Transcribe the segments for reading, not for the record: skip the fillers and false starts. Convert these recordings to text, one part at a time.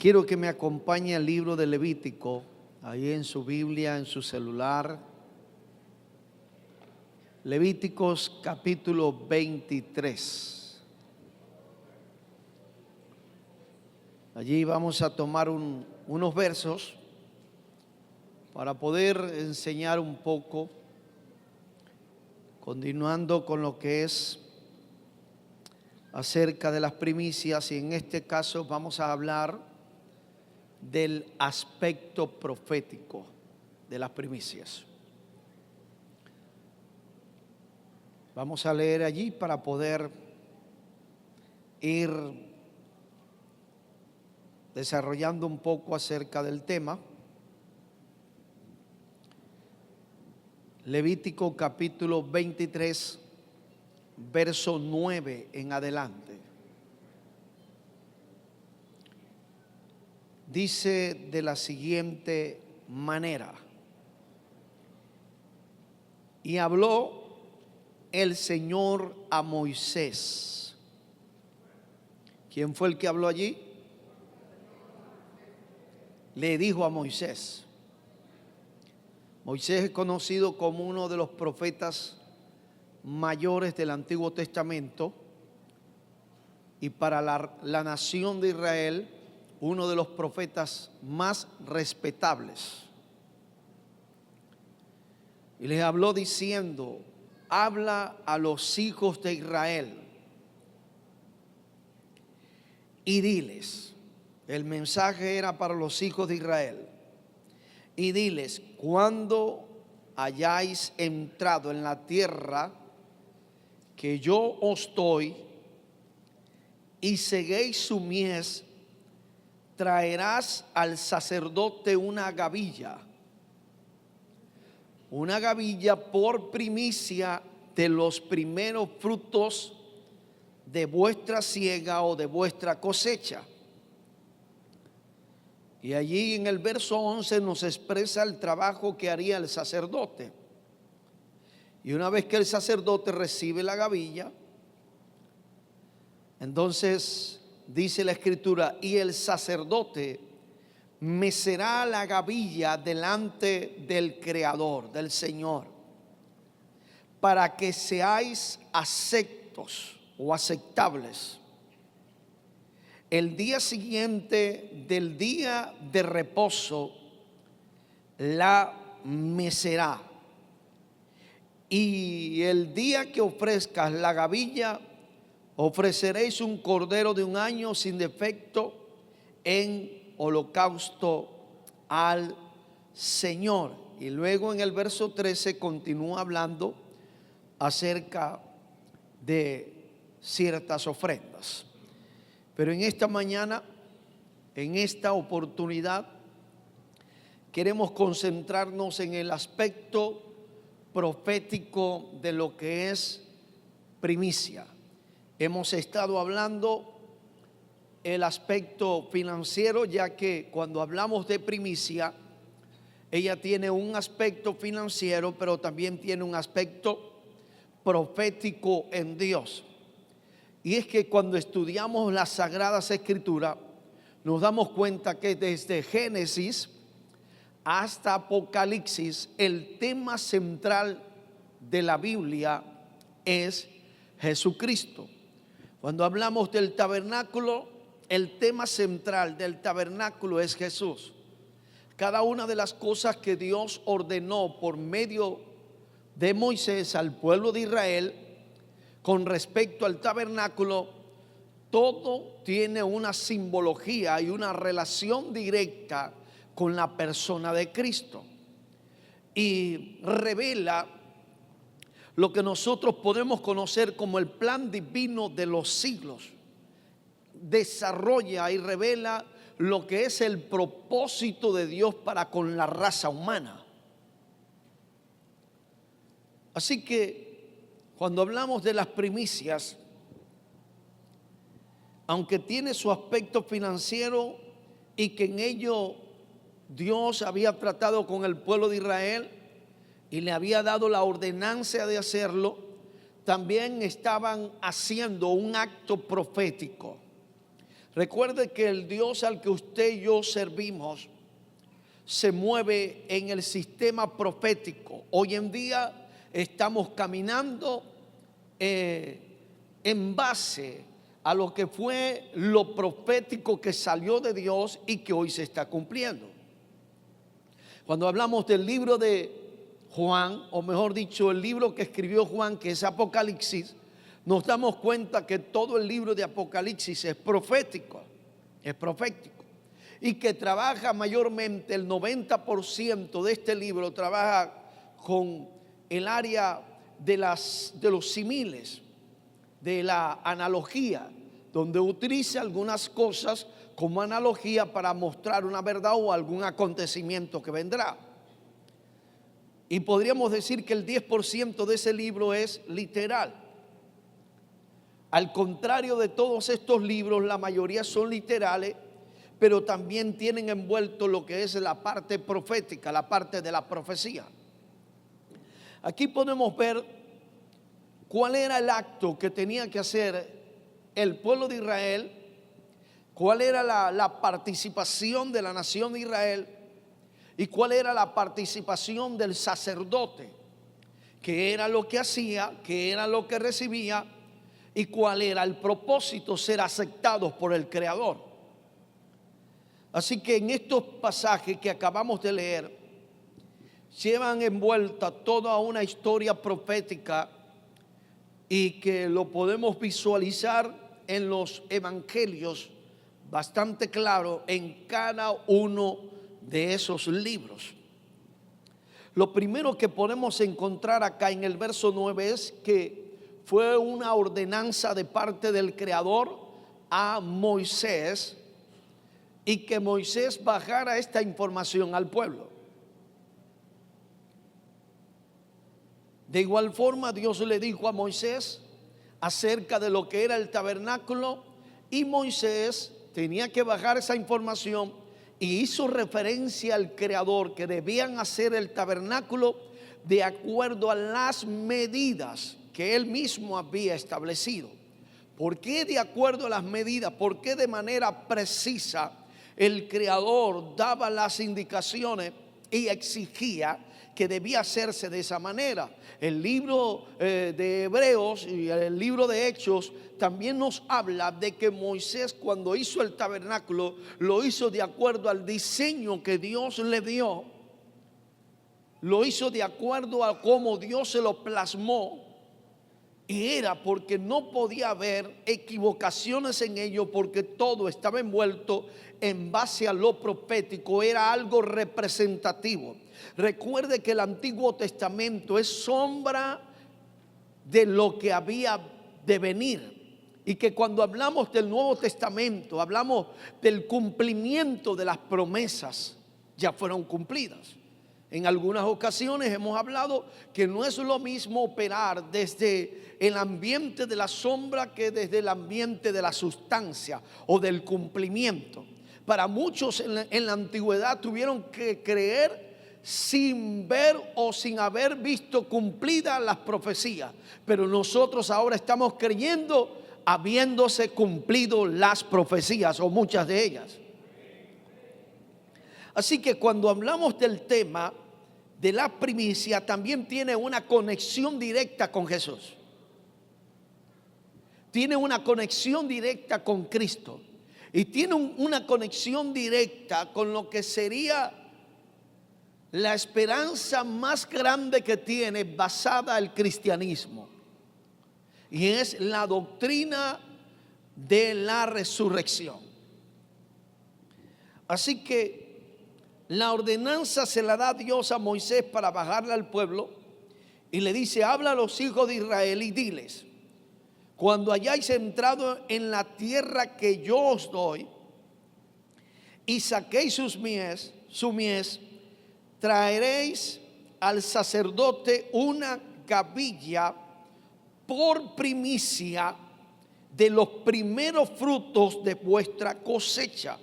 Quiero que me acompañe al libro de Levítico, ahí en su Biblia, en su celular. Levíticos capítulo 23. Allí vamos a tomar unos versos para poder enseñar un poco, continuando con lo que es acerca de las primicias, y en este caso vamos a hablar del aspecto profético de las primicias. Vamos a leer allí para poder ir desarrollando un poco acerca del tema. Levítico capítulo 23, verso 9 en adelante. Dice de la siguiente manera: y habló el Señor a Moisés. ¿Quién fue el que habló allí? Le dijo a Moisés. Moisés es conocido como uno de los profetas mayores del Antiguo Testamento, y para la nación de Israel, uno de los profetas más respetables. Y les habló diciendo: habla a los hijos de Israel y diles. El mensaje era para los hijos de Israel. Y diles: cuando hayáis entrado en la tierra que yo os doy y seguéis su mies, traerás al sacerdote una gavilla por primicia de los primeros frutos de vuestra siega o de vuestra cosecha. Y allí en el verso 11 nos expresa el trabajo que haría el sacerdote. Y una vez que el sacerdote recibe la gavilla, entonces dice la Escritura: y el sacerdote mecerá la gavilla delante del Creador, del Señor, para que seáis aceptos o aceptables. El día siguiente del día de reposo la mecerá. Y el día que ofrezcas la gavilla, ofreceréis un cordero de un año sin defecto en holocausto al Señor. Y luego en el verso 13 continúa hablando acerca de ciertas ofrendas. Pero en esta mañana, en esta oportunidad, queremos concentrarnos en el aspecto profético de lo que es primicia. Hemos estado hablando el aspecto financiero, ya que cuando hablamos de primicia, ella tiene un aspecto financiero, pero también tiene un aspecto profético en Dios. Y es que cuando estudiamos las Sagradas Escrituras, nos damos cuenta que desde Génesis hasta Apocalipsis, el tema central de la Biblia es Jesucristo. Cuando hablamos del tabernáculo, el tema central del tabernáculo es Jesús. Cada una de las cosas que Dios ordenó por medio de Moisés al pueblo de Israel con respecto al tabernáculo, todo tiene una simbología y una relación directa con la persona de Cristo, y revela lo que nosotros podemos conocer como el plan divino de los siglos. Desarrolla y revela lo que es el propósito de Dios para con la raza humana. Así que cuando hablamos de las primicias, aunque tiene su aspecto financiero y que en ello Dios había tratado con el pueblo de Israel y le había dado la ordenanza de hacerlo, también estaban haciendo un acto profético. Recuerde que el Dios al que usted y yo servimos se mueve en el sistema profético. Hoy en día estamos caminando en base a lo que fue lo profético que salió de Dios y que hoy se está cumpliendo. Cuando hablamos del libro de Juan, o mejor dicho, el libro que escribió Juan, que es Apocalipsis, nos damos cuenta que todo el libro de Apocalipsis es profético, y que trabaja mayormente, el 90% de este libro trabaja con el área de los símiles, de la analogía, donde utiliza algunas cosas como analogía para mostrar una verdad o algún acontecimiento que vendrá. Y podríamos decir que el 10% de ese libro es literal. Al contrario de todos estos libros, la mayoría son literales, pero también tienen envuelto lo que es la parte profética, la parte de la profecía. Aquí podemos ver cuál era el acto que tenía que hacer el pueblo de Israel, cuál era la participación de la nación de Israel y cuál era la participación del sacerdote, qué era lo que hacía, qué era lo que recibía y cuál era el propósito, ser aceptados por el Creador. Así que en estos pasajes que acabamos de leer, llevan envuelta toda una historia profética y que lo podemos visualizar en los evangelios bastante claro en cada uno de esos libros. Lo primero que podemos encontrar acá en el verso 9 es que fue una ordenanza de parte del Creador a Moisés y que Moisés bajara esta información al pueblo. De igual forma, Dios le dijo a Moisés acerca de lo que era el tabernáculo y Moisés tenía que bajar esa información y hizo referencia al Creador que debían hacer el tabernáculo de acuerdo a las medidas que él mismo había establecido. ¿Por qué de acuerdo a las medidas? ¿Por qué de manera precisa el Creador daba las indicaciones y exigía que debía hacerse de esa manera? El libro de Hebreos y el libro de Hechos también nos habla de que Moisés, cuando hizo el tabernáculo, lo hizo de acuerdo al diseño que Dios le dio. Lo hizo de acuerdo a cómo Dios se lo plasmó. Y era porque no podía haber equivocaciones en ello, porque todo estaba envuelto en base a lo profético, era algo representativo. Recuerde que el Antiguo Testamento es sombra de lo que había de venir. Y que cuando hablamos del Nuevo Testamento, hablamos del cumplimiento de las promesas, ya fueron cumplidas. En algunas ocasiones hemos hablado que no es lo mismo operar desde el ambiente de la sombra que desde el ambiente de la sustancia o del cumplimiento. Para muchos en la antigüedad tuvieron que creer sin ver o sin haber visto cumplidas las profecías, pero nosotros ahora estamos creyendo habiéndose cumplido las profecías o muchas de ellas. Así que cuando hablamos del tema de la primicia, también tiene una conexión directa con Jesús. Tiene una conexión directa con Cristo. Y tiene una conexión directa con lo que sería la esperanza más grande que tiene basada el cristianismo. Y es la doctrina de la resurrección. Así que la ordenanza se la da Dios a Moisés para bajarla al pueblo y le dice: habla a los hijos de Israel y diles: cuando hayáis entrado en la tierra que yo os doy y saquéis su mies, traeréis al sacerdote una gavilla por primicia de los primeros frutos de vuestra cosecha.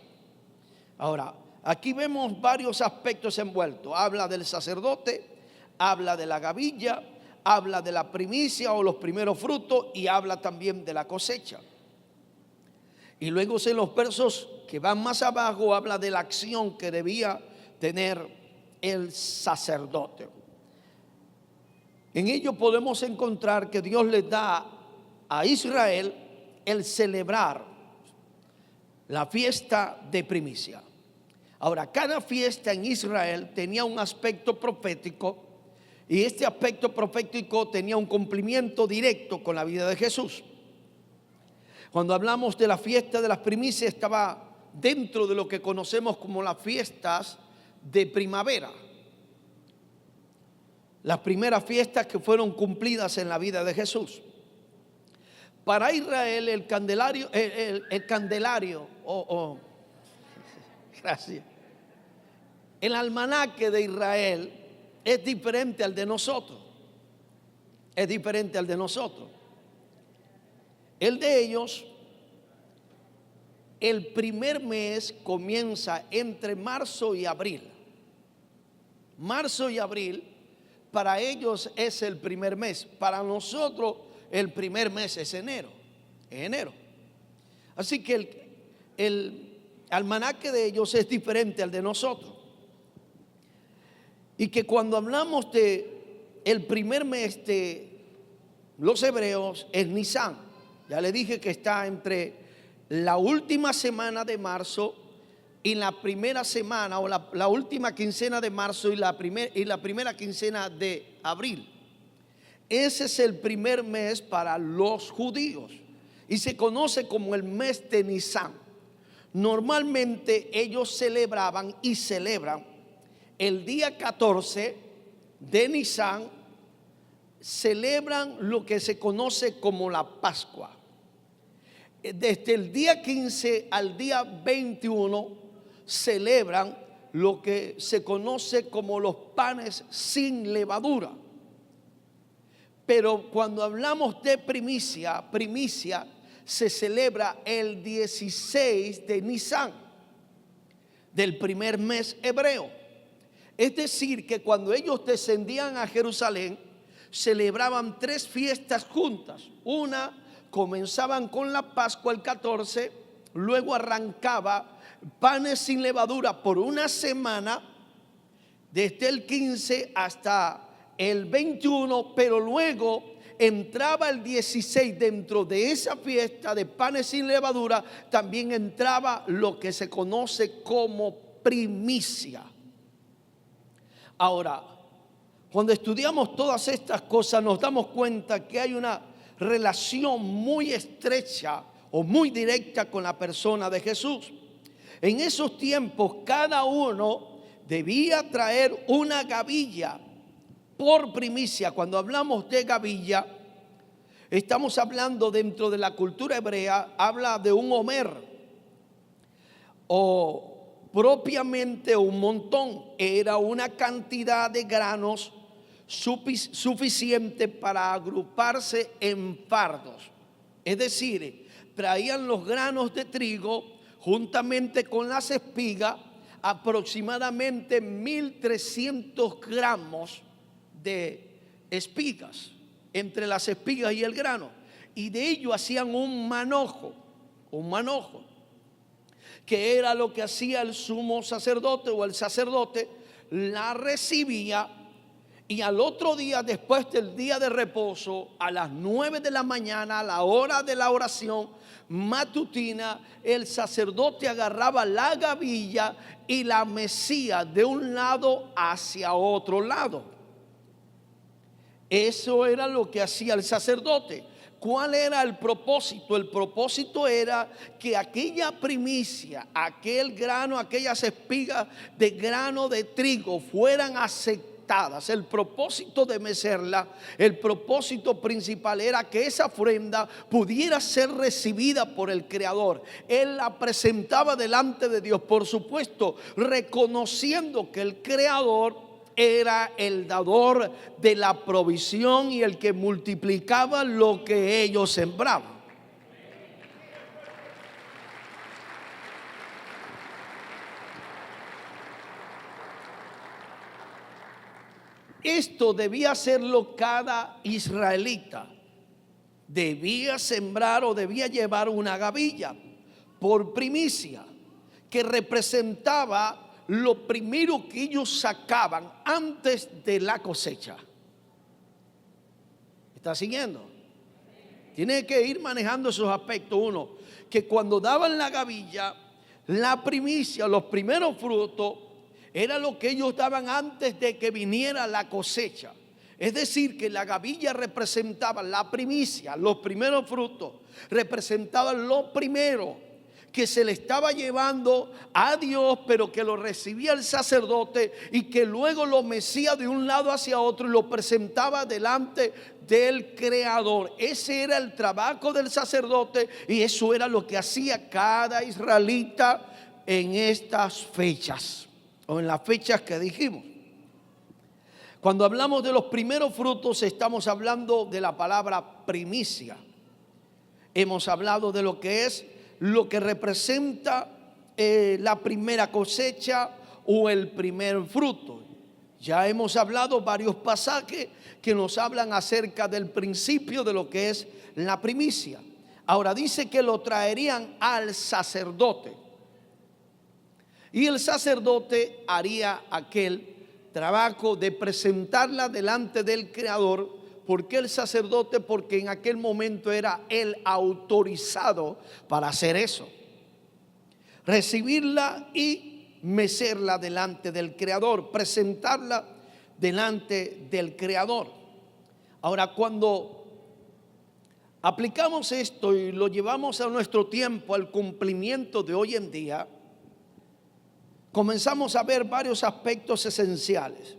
Ahora, aquí vemos varios aspectos envueltos. Habla del sacerdote, habla de la gavilla, habla de la primicia o los primeros frutos y habla también de la cosecha. Y luego en los versos que van más abajo habla de la acción que debía tener el sacerdote. En ello podemos encontrar que Dios le da a Israel el celebrar la fiesta de primicia. Ahora, cada fiesta en Israel tenía un aspecto profético, y este aspecto profético tenía un cumplimiento directo con la vida de Jesús. Cuando hablamos de la fiesta de las primicias, estaba dentro de lo que conocemos como las fiestas de primavera. Las primeras fiestas que fueron cumplidas en la vida de Jesús. Para Israel el candelario, gracias. El almanaque de Israel es diferente al de nosotros. Es diferente al de nosotros. El de ellos, el primer mes comienza entre marzo y abril. Marzo y abril para ellos es el primer mes. Para nosotros el primer mes es enero. Es enero. Así que el almanaque de ellos es diferente al de nosotros. Y que cuando hablamos de el primer mes de los hebreos es Nisan. Ya le dije que está entre la última semana de marzo y la primera semana, o la última quincena de marzo y la primera quincena de abril. Ese es el primer mes para los judíos y se conoce como el mes de Nisan. Normalmente ellos celebraban y celebran el día 14 de Nisan, celebran lo que se conoce como la Pascua. Desde el día 15 al día 21 celebran lo que se conoce como los panes sin levadura. Pero cuando hablamos de primicia se celebra el 16 de Nisan, del primer mes hebreo. Es decir, que cuando ellos descendían a Jerusalén, celebraban 3 fiestas juntas. Una, comenzaban con la Pascua el 14, luego arrancaba panes sin levadura por una semana, desde el 15 hasta el 21, pero luego entraba el 16. Dentro de esa fiesta de panes sin levadura también entraba lo que se conoce como primicia. Ahora, cuando estudiamos todas estas cosas nos damos cuenta que hay una relación muy estrecha o muy directa con la persona de Jesús. En esos tiempos cada uno debía traer una gavilla por primicia. Cuando hablamos de gavilla, estamos hablando dentro de la cultura hebrea, habla de un homer o propiamente un montón. Era una cantidad de granos suficiente para agruparse en fardos. Es decir, traían los granos de trigo juntamente con las espigas, aproximadamente 1300 gramos de espigas, entre las espigas y el grano, y de ello hacían un manojo, que era lo que hacía el sumo sacerdote o el sacerdote, la recibía. Y al otro día, después del día de reposo, a las 9 de la mañana, a la hora de la oración matutina, el sacerdote agarraba la gavilla y la mecía de un lado hacia otro lado. Eso era lo que hacía el sacerdote. ¿Cuál era el propósito? El propósito era que aquella primicia, aquel grano, aquellas espigas de grano de trigo fueran aceptadas. El propósito de mecerla, el propósito principal era que esa ofrenda pudiera ser recibida por el Creador. Él la presentaba delante de Dios, por supuesto, reconociendo que el Creador era el dador de la provisión y el que multiplicaba lo que ellos sembraban. Esto debía hacerlo cada israelita. Debía sembrar o debía llevar una gavilla. por primicia, que representaba lo primero que ellos sacaban antes de la cosecha. ¿Está siguiendo? Tiene que ir manejando esos aspectos. Uno, que cuando daban la gavilla, la primicia, los primeros frutos, era lo que ellos daban antes de que viniera la cosecha. Es decir, que la gavilla representaba la primicia, los primeros frutos, representaban lo primero que se le estaba llevando a Dios, pero que lo recibía el sacerdote y que luego lo mecía de un lado hacia otro y lo presentaba delante del Creador. Ese era el trabajo del sacerdote y eso era lo que hacía cada israelita en estas fechas, o en las fechas que dijimos. Cuando hablamos de los primeros frutos, estamos hablando de la palabra primicia. Hemos hablado de lo que es, lo que representa la primera cosecha o el primer fruto. Ya hemos hablado varios pasajes que nos hablan acerca del principio de lo que es la primicia. Ahora dice que lo traerían al sacerdote y el sacerdote haría aquel trabajo de presentarla delante del Creador. ¿Por qué el sacerdote? Porque en aquel momento era el autorizado para hacer eso. Recibirla y mecerla delante del Creador, presentarla delante del Creador. Ahora, cuando aplicamos esto y lo llevamos a nuestro tiempo, al cumplimiento de hoy en día, comenzamos a ver varios aspectos esenciales.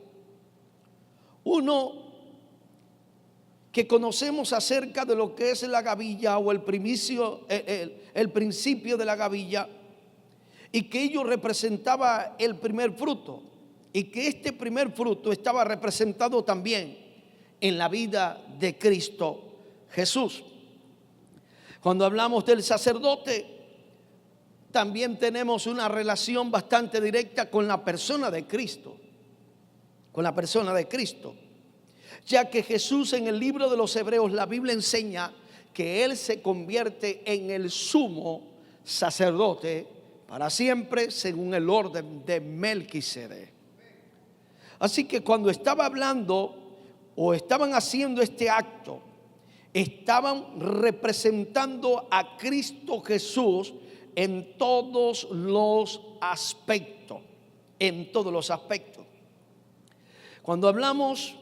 Uno, que conocemos acerca de lo que es la gavilla o el principio de la gavilla, y que ello representaba el primer fruto, y que este primer fruto estaba representado también en la vida de Cristo Jesús. Cuando hablamos del sacerdote, también tenemos una relación bastante directa con la persona de Cristo, ya que Jesús, en el libro de los Hebreos, la Biblia enseña que Él se convierte en el sumo sacerdote para siempre, según el orden de Melquisedec. Así que cuando estaba hablando o estaban haciendo este acto, estaban representando a Cristo Jesús en todos los aspectos, Cuando hablamos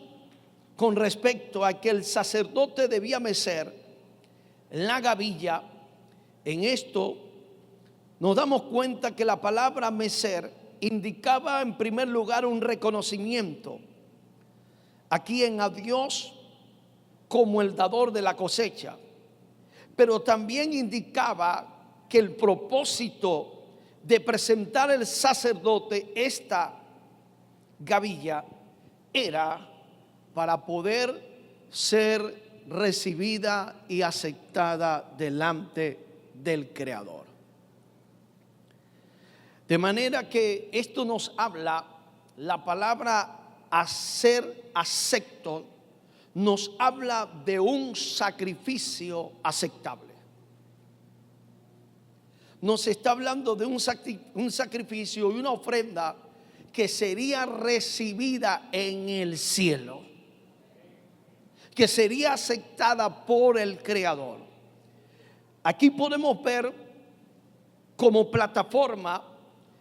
con respecto a que el sacerdote debía mecer la gavilla, en esto nos damos cuenta que la palabra mecer indicaba en primer lugar un reconocimiento aquí en a Dios como el dador de la cosecha, pero también indicaba que el propósito de presentar el sacerdote esta gavilla era para poder ser recibida y aceptada delante del Creador. De manera que esto nos habla, la palabra hacer acepto, nos habla de un sacrificio aceptable. Nos está hablando de un sacrificio y una ofrenda que sería recibida en el cielo, que sería aceptada por el Creador. Aquí podemos ver como plataforma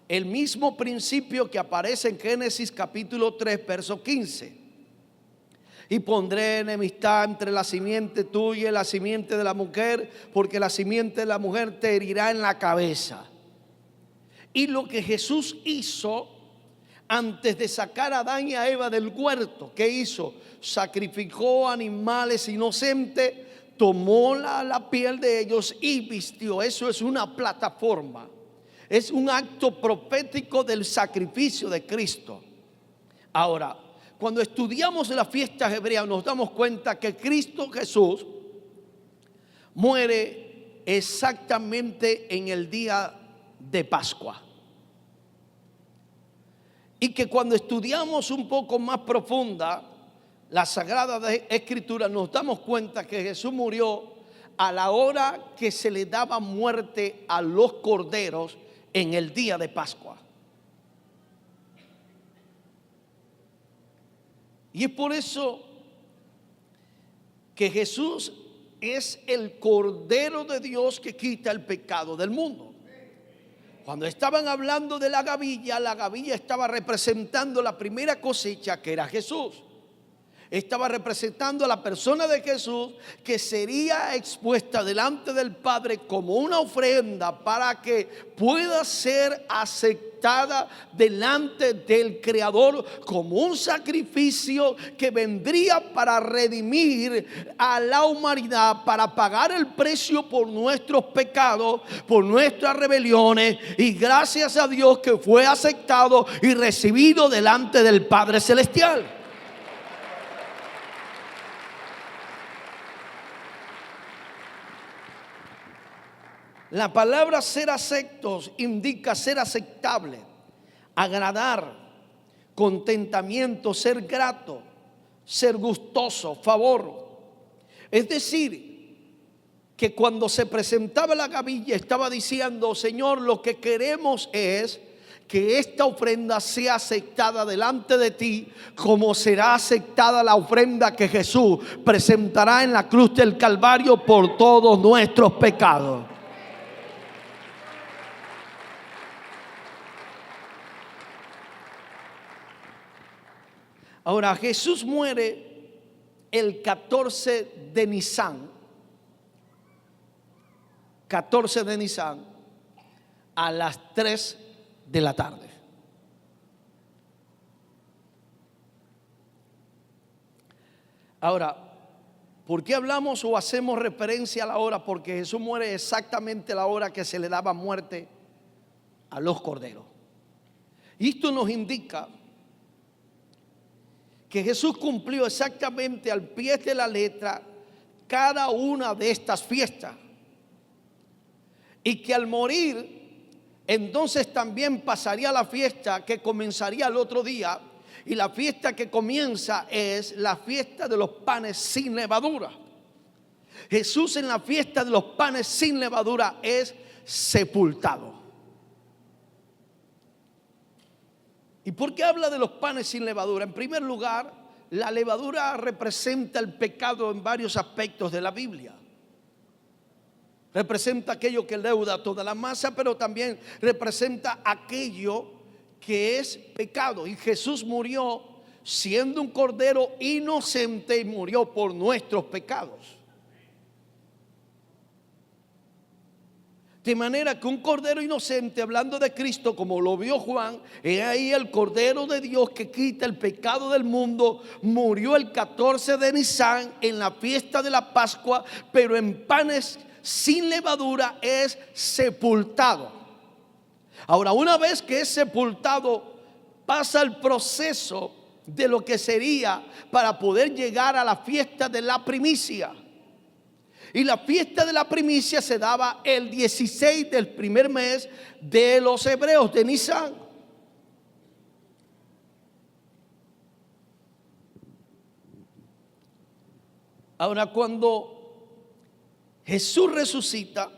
el mismo principio que aparece en Génesis capítulo 3, verso 15. Y pondré enemistad entre la simiente tuya y la simiente de la mujer, porque la simiente de la mujer te herirá en la cabeza. Y lo que Jesús hizo antes de sacar a Adán y a Eva del huerto, ¿qué hizo? Sacrificó animales inocentes, tomó la piel de ellos y vistió. Eso es una plataforma, es un acto profético del sacrificio de Cristo. Ahora, cuando estudiamos las fiestas hebreas, nos damos cuenta que Cristo Jesús muere exactamente en el día de Pascua. Y que cuando estudiamos un poco más profunda la Sagrada Escritura, nos damos cuenta que Jesús murió a la hora que se le daba muerte a los corderos en el día de Pascua. Y es por eso que Jesús es el Cordero de Dios que quita el pecado del mundo. Cuando estaban hablando de la gavilla estaba representando la primera cosecha, que era Jesús. Estaba representando a la persona de Jesús, que sería expuesta delante del Padre como una ofrenda para que pueda ser aceptada delante del Creador como un sacrificio que vendría para redimir a la humanidad, para pagar el precio por nuestros pecados, por nuestras rebeliones. Y gracias a Dios que fue aceptado y recibido delante del Padre Celestial. La palabra ser aceptos indica ser aceptable, agradar, contentamiento, ser grato, ser gustoso, favor. Es decir, que cuando se presentaba la gavilla estaba diciendo: Señor, lo que queremos es que esta ofrenda sea aceptada delante de ti, como será aceptada la ofrenda que Jesús presentará en la cruz del Calvario por todos nuestros pecados. Ahora, Jesús muere el 14 de Nisan, 14 de Nisan, a las 3 de la tarde. Ahora, ¿por qué hablamos o hacemos referencia a la hora? Porque Jesús muere exactamente a la hora que se le daba muerte a los corderos. Y esto nos indica que Jesús cumplió exactamente al pie de la letra cada una de estas fiestas, y que al morir entonces también pasaría la fiesta que comenzaría el otro día, y la fiesta que comienza es la fiesta de los panes sin levadura. Jesús en la fiesta de los panes sin levadura es sepultado. ¿Y por qué habla de los panes sin levadura? En primer lugar, la levadura representa el pecado en varios aspectos de la Biblia. Representa aquello que leuda toda la masa, pero también representa aquello que es pecado. Y Jesús murió siendo un cordero inocente y murió por nuestros pecados. De manera que un cordero inocente, hablando de Cristo como lo vio Juan, es ahí el Cordero de Dios que quita el pecado del mundo, murió el 14 de Nisan en la fiesta de la Pascua, pero en panes sin levadura es sepultado. Ahora, una vez que es sepultado, pasa el proceso de lo que sería para poder llegar a la fiesta de la primicia. Y la fiesta de la primicia se daba el 16 del primer mes de los hebreos, de Nisan. Ahora, cuando Jesús resucita,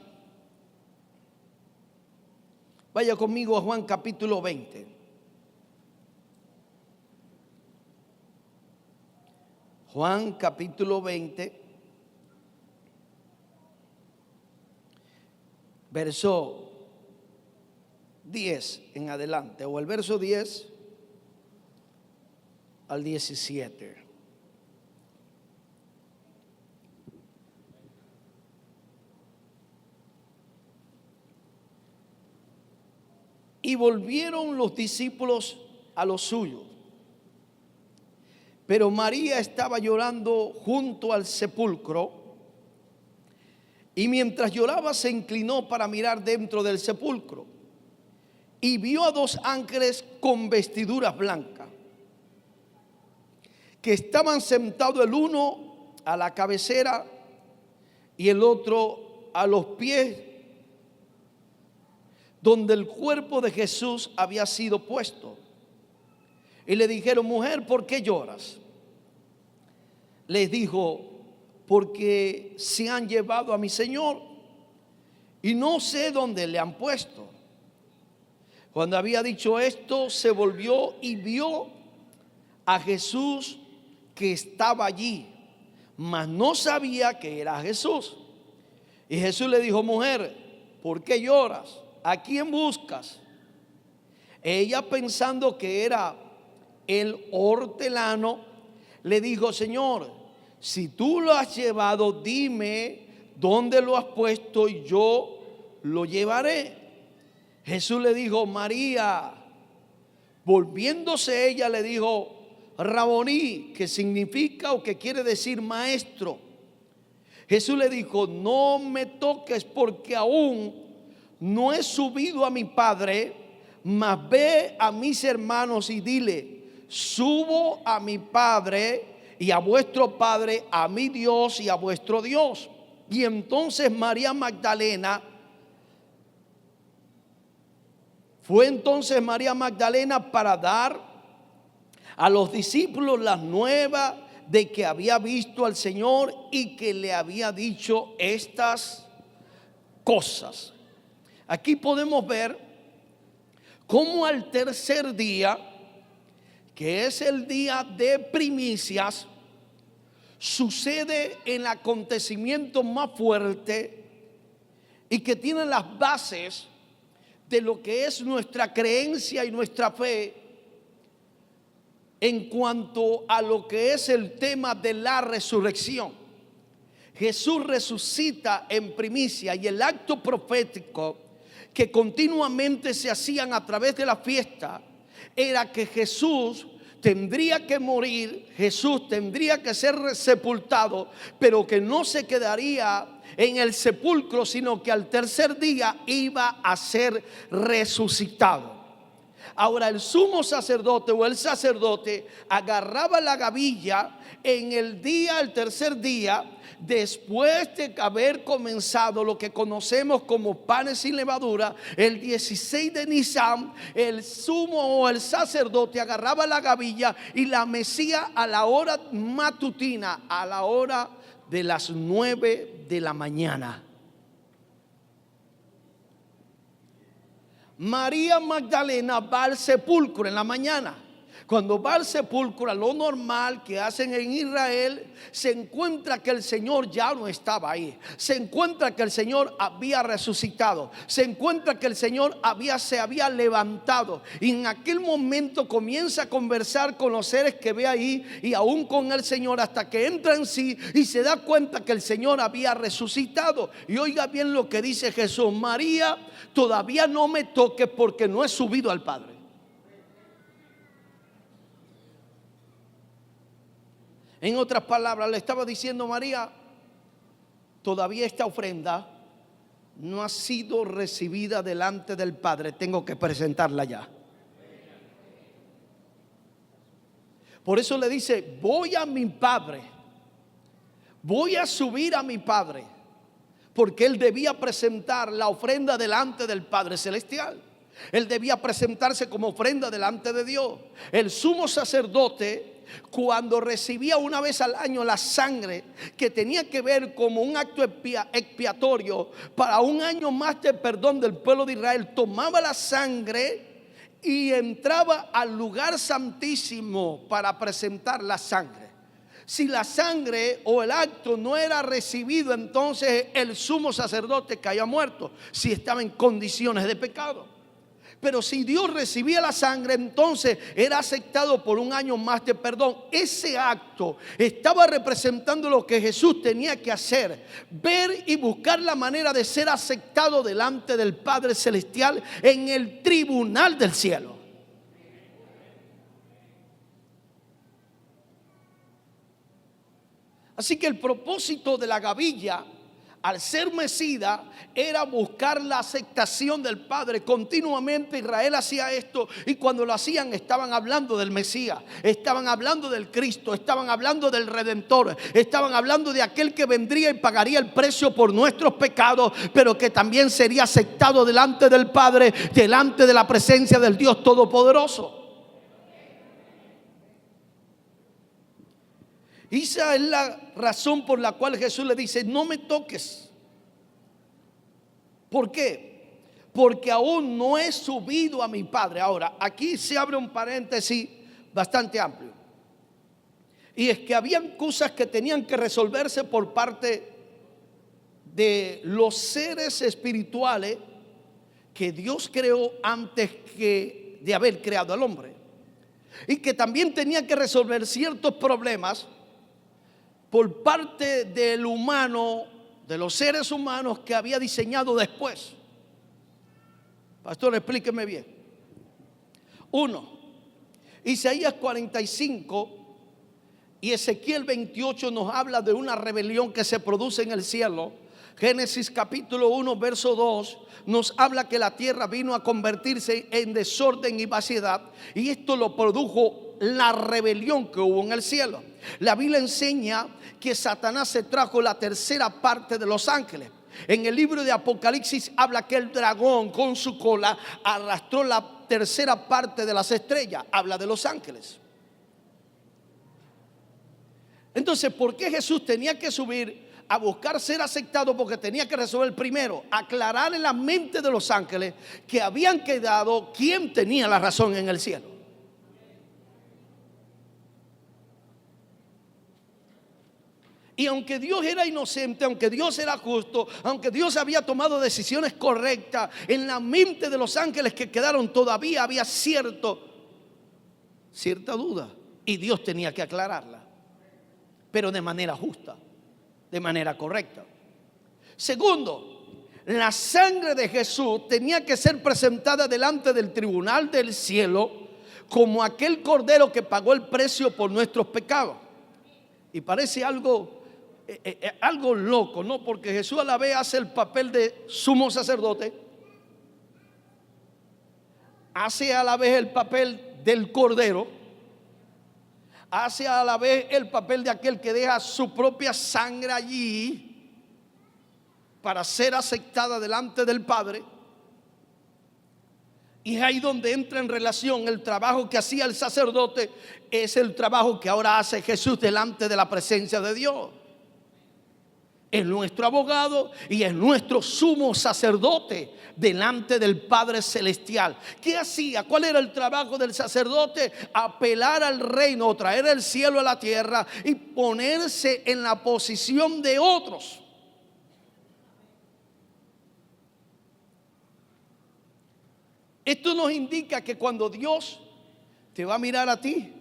vaya conmigo a Juan capítulo 20. Juan capítulo 20. Verso 10 en adelante, o el verso 10 al 17. Y volvieron los discípulos a lo suyo, pero María estaba llorando junto al sepulcro. Y mientras lloraba se inclinó para mirar dentro del sepulcro y vio a dos ángeles con vestiduras blancas, que estaban sentados, el uno a la cabecera y el otro a los pies, donde el cuerpo de Jesús había sido puesto. Y le dijeron: mujer, ¿por qué lloras? Les dijo: porque se han llevado a mi Señor y no sé dónde le han puesto. Cuando había dicho esto, se volvió y vio a Jesús que estaba allí, mas no sabía que era Jesús. Y Jesús le dijo: mujer, ¿por qué lloras? ¿A quién buscas? Ella, pensando que era el hortelano, le dijo: Señor, si tú lo has llevado, dime dónde lo has puesto y yo lo llevaré. Jesús le dijo: María. Volviéndose ella le dijo: Raboní, que significa o que quiere decir maestro. Jesús le dijo: no me toques, porque aún no he subido a mi Padre, mas ve a mis hermanos y dile: subo a mi Padre y a vuestro Padre, a mi Dios y a vuestro Dios. Y entonces María Magdalena para dar a los discípulos las nuevas de que había visto al Señor y que le había dicho estas cosas. Aquí podemos ver cómo al tercer día, que es el día de primicias, sucede el acontecimiento más fuerte y que tiene las bases de lo que es nuestra creencia y nuestra fe en cuanto a lo que es el tema de la resurrección. Jesús resucita en primicia, y el acto profético que continuamente se hacían a través de la fiesta era que Jesús tendría que morir, Jesús tendría que ser sepultado, pero que no se quedaría en el sepulcro, sino que al tercer día iba a ser resucitado. Ahora, el sumo sacerdote o el sacerdote agarraba la gavilla en el tercer día, después de haber comenzado lo que conocemos como panes sin levadura. El 16 de Nisan, el sumo o el sacerdote agarraba la gavilla y la mecía a la hora matutina, a la hora de las 9 de la mañana. María Magdalena va al sepulcro en la mañana. Cuando va al sepulcro, lo normal que hacen en Israel, se encuentra que el Señor ya no estaba ahí. Se encuentra que el Señor había resucitado. Se encuentra que el Señor se había levantado. Y en aquel momento comienza a conversar con los seres que ve ahí y aún con el Señor, hasta que entra en sí y se da cuenta que el Señor había resucitado. Y oiga bien lo que dice Jesús: María, todavía no me toques, porque no he subido al Padre. En otras palabras, le estaba diciendo: María, todavía esta ofrenda no ha sido recibida delante del Padre, tengo que presentarla ya. Por eso le dice: voy a mi Padre, voy a subir a mi Padre, porque él debía presentar la ofrenda delante del Padre Celestial. Él debía presentarse como ofrenda delante de Dios. El sumo sacerdote, cuando recibía una vez al año la sangre, que tenía que ver como un acto expiatorio para un año más de perdón del pueblo de Israel, tomaba la sangre y entraba al lugar santísimo para presentar la sangre. Si la sangre o el acto no era recibido, entonces el sumo sacerdote caía muerto, si estaba en condiciones de pecado. Pero si Dios recibía la sangre, entonces era aceptado por un año más de perdón. Ese acto estaba representando lo que Jesús tenía que hacer: ver y buscar la manera de ser aceptado delante del Padre Celestial en el tribunal del cielo. Así que el propósito de la gavilla, al ser mecida, era buscar la aceptación del Padre. Continuamente Israel hacía esto, y cuando lo hacían estaban hablando del Mesías, estaban hablando del Cristo, estaban hablando del Redentor, estaban hablando de aquel que vendría y pagaría el precio por nuestros pecados, pero que también sería aceptado delante del Padre, delante de la presencia del Dios Todopoderoso. Esa es la razón por la cual Jesús le dice: no me toques. ¿Por qué? Porque aún no he subido a mi Padre. Ahora, aquí se abre un paréntesis bastante amplio. Y es que habían cosas que tenían que resolverse por parte de los seres espirituales que Dios creó antes de haber creado al hombre. Y que también tenía que resolver ciertos problemas por parte del humano, de los seres humanos que había diseñado después. Pastor, explíqueme bien. Uno, Isaías 45 y Ezequiel 28 nos habla de una rebelión que se produce en el cielo. Génesis capítulo 1 verso 2 nos habla que la tierra vino a convertirse en desorden y vaciedad, y esto lo produjo la rebelión que hubo en el cielo. La Biblia enseña que Satanás se trajo la tercera parte de los ángeles. En el libro de Apocalipsis habla que el dragón con su cola arrastró la tercera parte de las estrellas. Habla de los ángeles. Entonces, ¿por qué Jesús tenía que subir a buscar ser aceptado? Porque tenía que resolver primero, aclarar en la mente de los ángeles que habían quedado quién tenía la razón en el cielo. Y aunque Dios era inocente, aunque Dios era justo, aunque Dios había tomado decisiones correctas, en la mente de los ángeles que quedaron todavía había cierta duda. Y Dios tenía que aclararla, pero de manera justa, de manera correcta. Segundo, la sangre de Jesús tenía que ser presentada delante del tribunal del cielo como aquel cordero que pagó el precio por nuestros pecados. Y parece algo loco, ¿no? Porque Jesús a la vez hace el papel de sumo sacerdote, hace a la vez el papel del cordero, hace a la vez el papel de aquel que deja su propia sangre allí para ser aceptada delante del Padre. Y es ahí donde entra en relación el trabajo que hacía el sacerdote, es el trabajo que ahora hace Jesús delante de la presencia de Dios. Es nuestro abogado y es nuestro sumo sacerdote delante del Padre Celestial. ¿Qué hacía? ¿Cuál era el trabajo del sacerdote? Apelar al reino, traer el cielo a la tierra y ponerse en la posición de otros. Esto nos indica que cuando Dios te va a mirar a ti,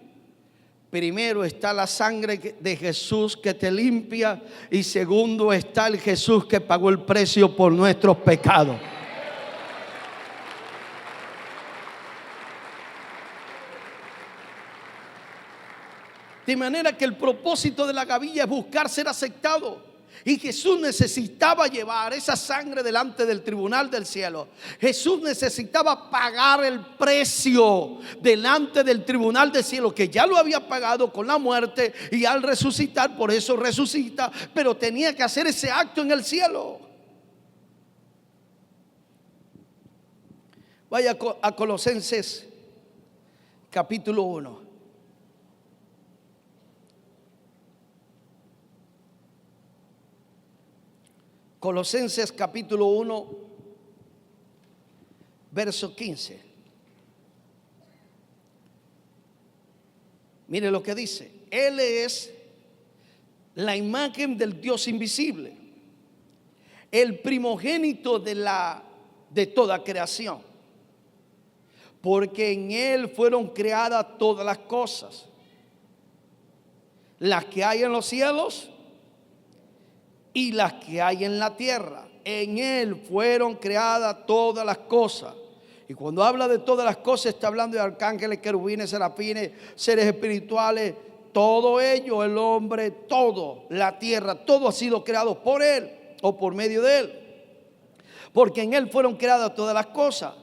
primero está la sangre de Jesús que te limpia, y segundo está el Jesús que pagó el precio por nuestros pecados. De manera que el propósito de la gavilla es buscar ser aceptado. Y Jesús necesitaba llevar esa sangre delante del tribunal del cielo. Jesús necesitaba pagar el precio delante del tribunal del cielo, que ya lo había pagado con la muerte y al resucitar, por eso resucita, pero tenía que hacer ese acto en el cielo. Vaya a Colosenses capítulo 1. Colosenses capítulo 1, verso 15. Mire lo que dice. Él es la imagen del Dios invisible, el primogénito de toda creación, porque en Él fueron creadas todas las cosas, las que hay en los cielos y las que hay en la tierra. En Él fueron creadas todas las cosas. Y cuando habla de todas las cosas, está hablando de arcángeles, querubines, serafines, seres espirituales, todo ello, el hombre, todo, la tierra, todo ha sido creado por Él o por medio de Él. Porque en Él fueron creadas todas las cosas,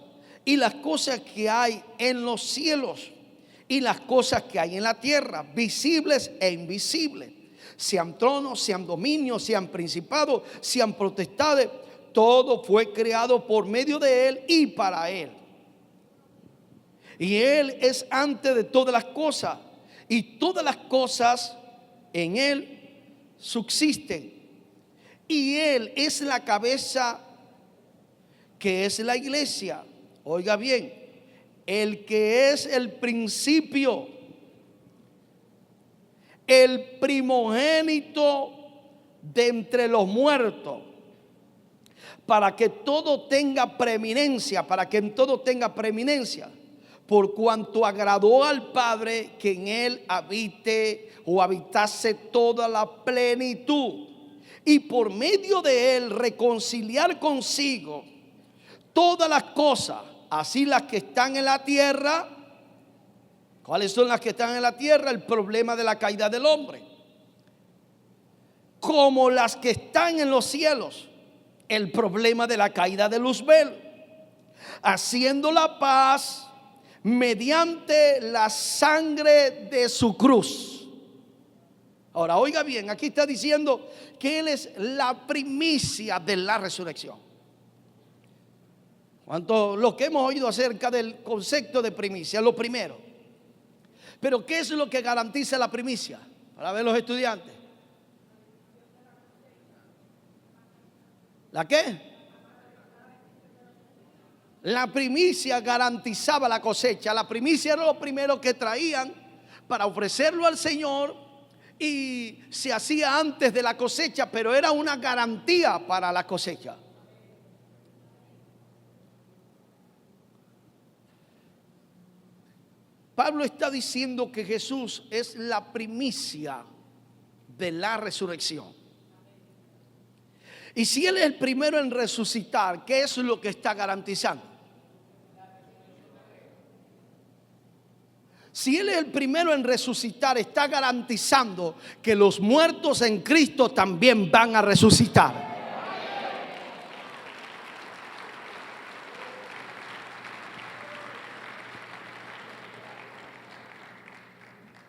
y las cosas que hay en los cielos y las cosas que hay en la tierra, visibles e invisibles, sean tronos, sean dominios, sean principados, sean potestades, todo fue creado por medio de Él y para Él. Y Él es antes de todas las cosas, y todas las cosas en Él subsisten. Y Él es la cabeza, que es la iglesia. Oiga bien, el que es el principio, el primogénito de entre los muertos, para que todo tenga preeminencia, por cuanto agradó al Padre que en Él habite o habitase toda la plenitud, y por medio de Él reconciliar consigo todas las cosas, así las que están en la tierra. ¿Cuáles son las que están en la tierra? El problema de la caída del hombre. Como las que están en los cielos, el problema de la caída de Luzbel, haciendo la paz mediante la sangre de su cruz. Ahora, oiga bien, aquí está diciendo que Él es la primicia de la resurrección. Cuanto lo que hemos oído acerca del concepto de primicia, lo primero. Pero ¿qué es lo que garantiza la primicia? Para ver los estudiantes. ¿La qué? La primicia garantizaba la cosecha. La primicia era lo primero que traían para ofrecerlo al Señor, y se hacía antes de la cosecha, pero era una garantía para la cosecha. Pablo está diciendo que Jesús es la primicia de la resurrección. Y si Él es el primero en resucitar, ¿qué es lo que está garantizando? Si Él es el primero en resucitar, está garantizando que los muertos en Cristo también van a resucitar.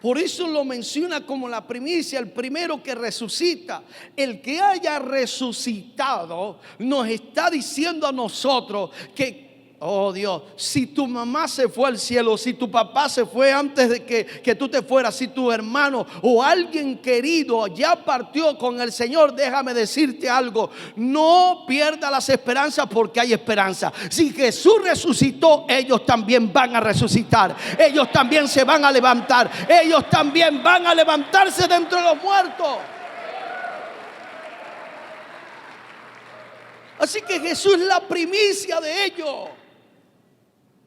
Por eso lo menciona como la primicia, el primero que resucita. El que haya resucitado nos está diciendo a nosotros que, oh Dios, si tu mamá se fue al cielo, si tu papá se fue antes de que tú te fueras, si tu hermano o alguien querido ya partió con el Señor, déjame decirte algo: no pierda las esperanzas, porque hay esperanza. Si Jesús resucitó, ellos también van a resucitar. Ellos también se van a levantar. Ellos también van a levantarse de entre los muertos. Así que Jesús es la primicia de ellos.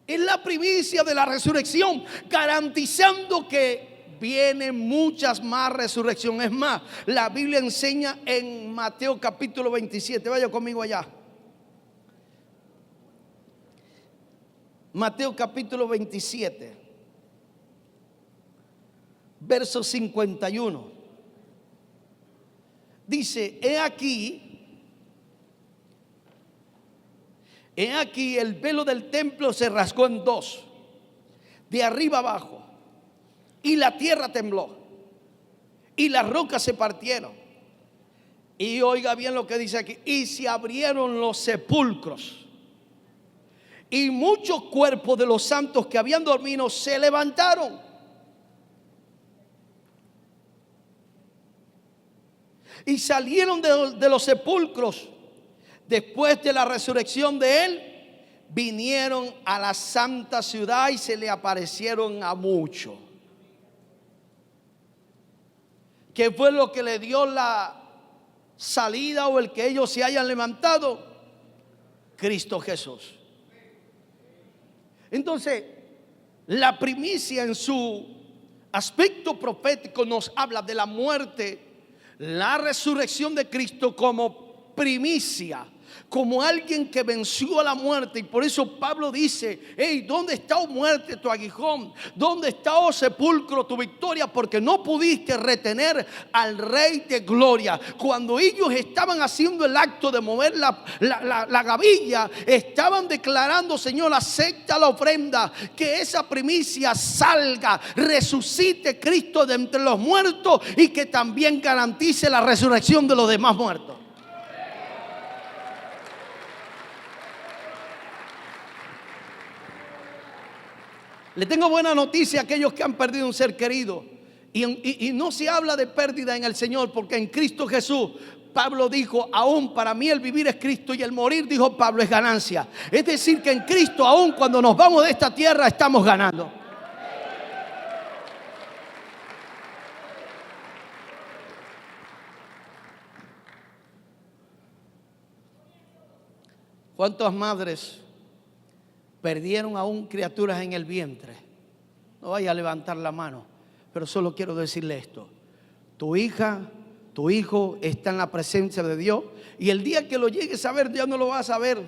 Es la primicia de la resurrección, garantizando que vienen muchas más resurrecciones. Es más, la Biblia enseña en Mateo capítulo 27. Vaya conmigo allá. Mateo capítulo 27, verso 51. Dice: He aquí el velo del templo se rasgó en dos, de arriba abajo, y la tierra tembló, y las rocas se partieron. Y oiga bien lo que dice aquí: y se abrieron los sepulcros, y muchos cuerpos de los santos que habían dormido se levantaron. Y salieron de los sepulcros. Después de la resurrección de Él, vinieron a la santa ciudad y se le aparecieron a muchos. ¿Qué fue lo que le dio la salida o el que ellos se hayan levantado? Cristo Jesús. Entonces, la primicia en su aspecto profético nos habla de la muerte, la resurrección de Cristo como primicia, como alguien que venció a la muerte. Y por eso Pablo dice: hey, ¿dónde está, oh muerte, tu aguijón? ¿Dónde está, oh sepulcro, tu victoria? Porque no pudiste retener al Rey de gloria. Cuando ellos estaban haciendo el acto de mover la gavilla, estaban declarando: Señor, acepta la ofrenda, que esa primicia salga, resucite Cristo de entre los muertos, y que también garantice la resurrección de los demás muertos. Le tengo buena noticia a aquellos que han perdido un ser querido. Y no se habla de pérdida en el Señor, porque en Cristo Jesús, Pablo dijo, aún para mí el vivir es Cristo y el morir, dijo Pablo, es ganancia. Es decir, que en Cristo, aún cuando nos vamos de esta tierra, estamos ganando. ¿Cuántas madres perdieron aún criaturas en el vientre? No vaya a levantar la mano, pero solo quiero decirle esto: tu hija, tu hijo está en la presencia de Dios, y el día que lo llegues a ver, ya no lo vas a ver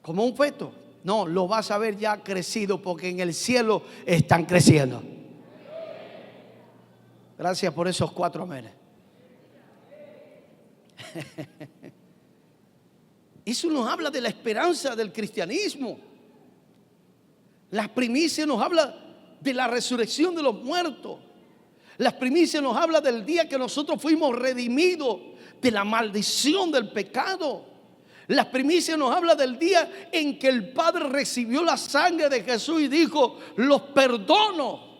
como un feto. No, lo vas a ver ya crecido, porque en el cielo están creciendo. Gracias por esos 4 amenes. Eso nos habla de la esperanza del cristianismo. Las primicias nos habla de la resurrección de los muertos. Las primicias nos habla del día que nosotros fuimos redimidos de la maldición del pecado. Las primicias nos habla del día en que el Padre recibió la sangre de Jesús y dijo: los perdono.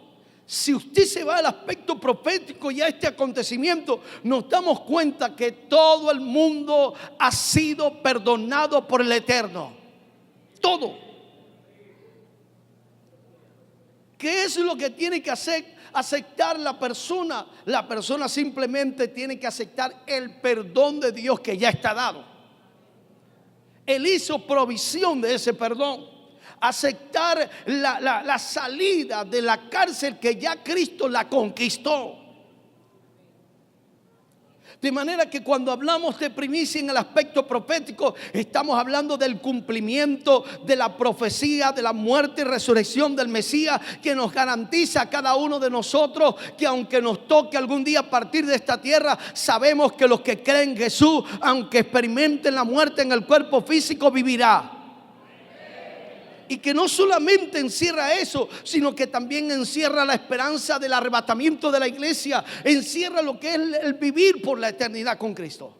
Si usted se va al aspecto profético y a este acontecimiento, nos damos cuenta que todo el mundo ha sido perdonado por el Eterno. Todo. ¿Qué es lo que tiene que aceptar la persona? La persona simplemente tiene que aceptar el perdón de Dios que ya está dado. Él hizo provisión de ese perdón. Aceptar la salida de la cárcel que ya Cristo la conquistó. De manera que cuando hablamos de primicia en el aspecto profético, estamos hablando del cumplimiento de la profecía de la muerte y resurrección del Mesías, que nos garantiza a cada uno de nosotros que aunque nos toque algún día partir de esta tierra, sabemos que los que creen en Jesús, aunque experimenten la muerte en el cuerpo físico, vivirá. Y que no solamente encierra eso, sino que también encierra la esperanza del arrebatamiento de la iglesia. Encierra lo que es el vivir por la eternidad con Cristo.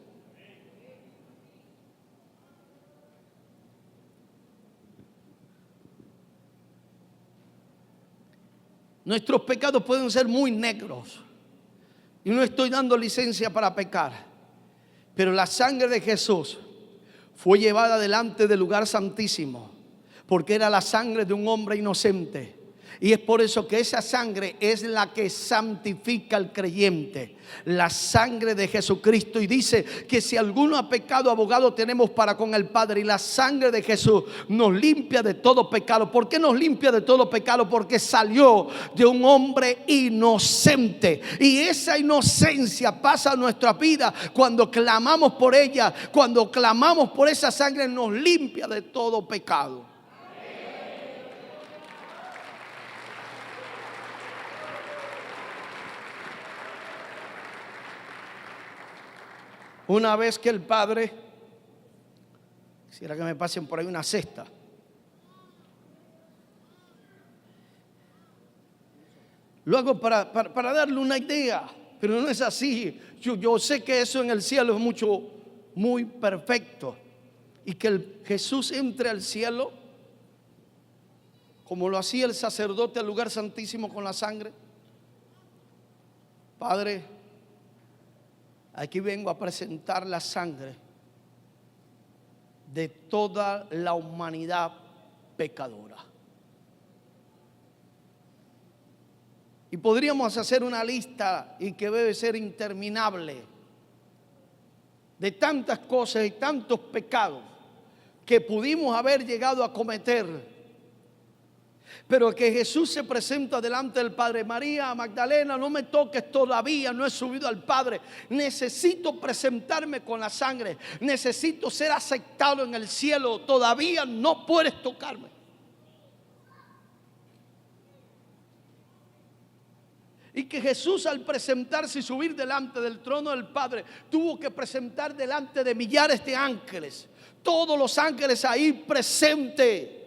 Nuestros pecados pueden ser muy negros, y no estoy dando licencia para pecar, pero la sangre de Jesús fue llevada delante del lugar santísimo, porque era la sangre de un hombre inocente. Y es por eso que esa sangre es la que santifica al creyente. La sangre de Jesucristo. Y dice que si alguno ha pecado, abogado tenemos para con el Padre. Y la sangre de Jesús nos limpia de todo pecado. ¿Por qué nos limpia de todo pecado? Porque salió de un hombre inocente. Y esa inocencia pasa a nuestra vida cuando clamamos por ella. Cuando clamamos por esa sangre, nos limpia de todo pecado. Una vez que el Padre, quisiera que me pasen por ahí una cesta. Lo hago para darle una idea, pero no es así. Yo sé que eso en el cielo es muy perfecto. Y que Jesús entre al cielo, como lo hacía el sacerdote al lugar santísimo con la sangre. Padre, aquí vengo a presentar la sangre de toda la humanidad pecadora. Y podríamos hacer una lista, y que debe ser interminable, de tantas cosas y tantos pecados que pudimos haber llegado a cometer. Pero que Jesús se presenta delante del Padre. María Magdalena, no me toques todavía, no he subido al Padre. Necesito presentarme con la sangre. Necesito ser aceptado en el cielo. Todavía no puedes tocarme. Y que Jesús, al presentarse y subir delante del trono del Padre, tuvo que presentar delante de millares de ángeles. Todos los ángeles ahí presentes.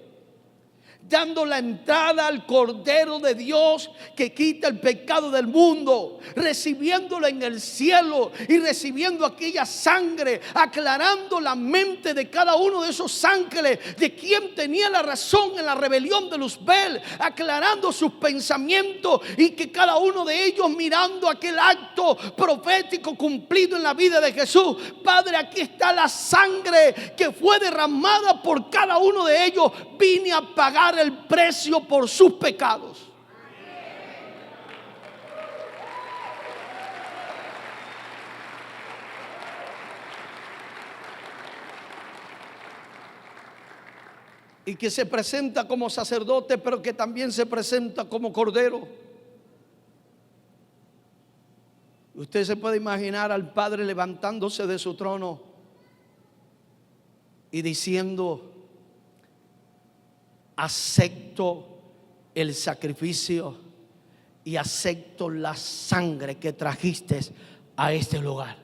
dando la entrada al Cordero de Dios que quita el pecado del mundo, recibiéndolo en el cielo y recibiendo aquella sangre, aclarando la mente de cada uno de esos ángeles, de quien tenía la razón en la rebelión de Luzbel, aclarando sus pensamientos, y que cada uno de ellos mirando aquel acto profético cumplido en la vida de Jesús. Padre, aquí está la sangre que fue derramada por cada uno de ellos. Vine a pagar el precio por sus pecados. Y que se presenta como sacerdote, pero que también se presenta como cordero. Usted se puede imaginar al Padre levantándose de su trono y diciendo: acepto el sacrificio y acepto la sangre que trajiste a este lugar.